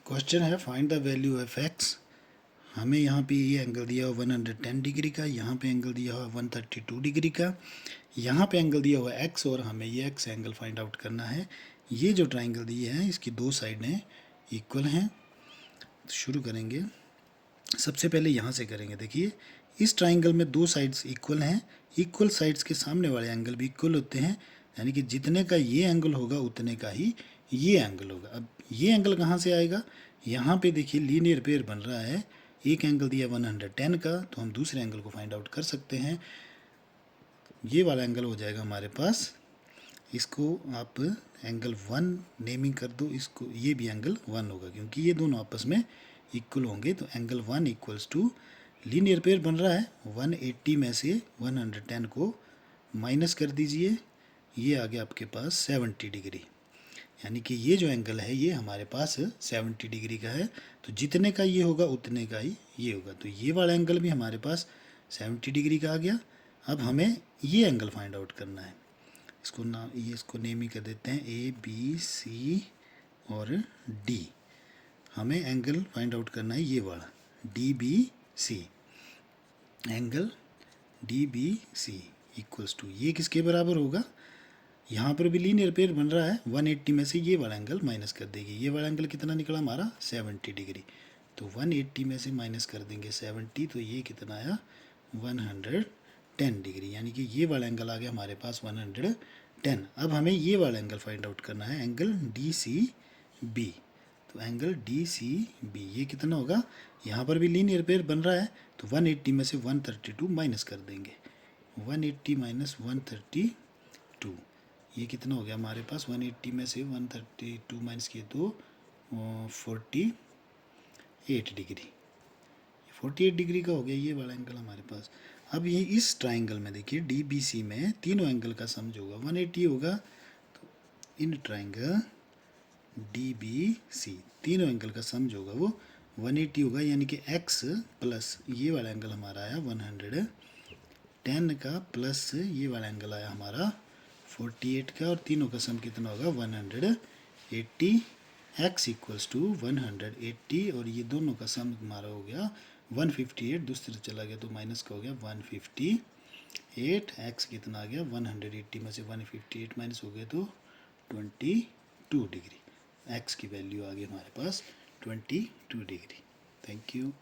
Question है find the value of x. हमें यहाँ पे ये एंगल दिया हुआ 110 डिग्री का, यहाँ पे एंगल दिया हुआ 132 डिग्री का, यहाँ पे एंगल दिया हुआ एक्स और हमें ये एक्स एंगल फाइंड आउट करना है। ये जो ट्राइंगल दिए हैं इसकी दो साइडें इक्वल हैं। शुरू करेंगे, सबसे पहले यहाँ से करेंगे। देखिए इस ट्राइंगल में दो साइड्स इक्वल हैं, इक्वल साइड्स के सामने वाले एंगल भी इक्वल होते हैं, यानी कि जितने का ये एंगल होगा उतने का ही ये एंगल होगा। अब ये एंगल कहाँ से आएगा, यहाँ पे देखिए लीनियर पेयर बन रहा है, एक एंगल दिया 110 का, तो हम दूसरे एंगल को फाइंड आउट कर सकते हैं। ये वाला एंगल हो जाएगा हमारे पास, इसको आप एंगल 1 नेमिंग कर दो, इसको ये भी एंगल 1 होगा क्योंकि ये दोनों आपस में इक्वल होंगे। तो angle 1 equals to, linear pair बन रहा है, 180 में से 110 को माइनस कर दीजिए, ये आ गया आपके पास 70 डिग्री, यानी कि ये जो एंगल है ये हमारे पास 70 डिग्री का है। तो जितने का ये होगा उतने का ही ये होगा, तो ये वाला एंगल भी हमारे पास 70 डिग्री का आ गया। अब हमें ये एंगल फाइंड आउट करना है, इसको नाम, ये इसको नेम ही कर देते हैं ए बी सी और डी। हमें एंगल फाइंड आउट करना है ये वाला D B C, angle D B C equals to, ये किसके बराबर होगा, यहाँ पर भी लीनियर पेयर बन रहा है, 180 में से ये वाला एंगल माइनस कर देंगे, ये वाला एंगल कितना निकला हमारा 70 डिग्री, तो 180 में से माइनस कर देंगे 70, तो ये कितना आया 110 डिग्री, यानी कि ये वाला एंगल आ गया हमारे पास 110। अब हमें ये वाला एंगल फाइंड आउट करना है, एंगल डी सी बी। तो एंगल डी सी बी ये कितना होगा, यहाँ पर भी लीनियर पेयर बन रहा है, तो 180 में से 132 माइनस कर देंगे, 180 माइनस 132, ये कितना हो गया हमारे पास, 180 में से 132 माइनस किए तो 48 डिग्री, 48 डिग्री का हो गया ये वाला एंगल हमारे पास। अब ये इस ट्राइंगल में देखिए डी बी सी में तीनों एंगल का सम जो होगा 180 होगा, तो in triangle D B C तीनों एंगल का सम जो होगा वो 180 होगा, यानी कि x प्लस ये वाला एंगल हमारा आया 110 का, प्लस ये वाला एंगल आया हमारा 48 का, और तीनों का सम कितना होगा 180, x इक्वल्स टू 180, और ये दोनों का सम हमारा हो गया 158, दूसरी तरफ चला गया तो माइनस का हो गया 158, x कितना आ गया 180 में से 158 माइनस हो गया तो 22 डिग्री, x की वैल्यू आ गई हमारे पास 22 डिग्री। Thank you.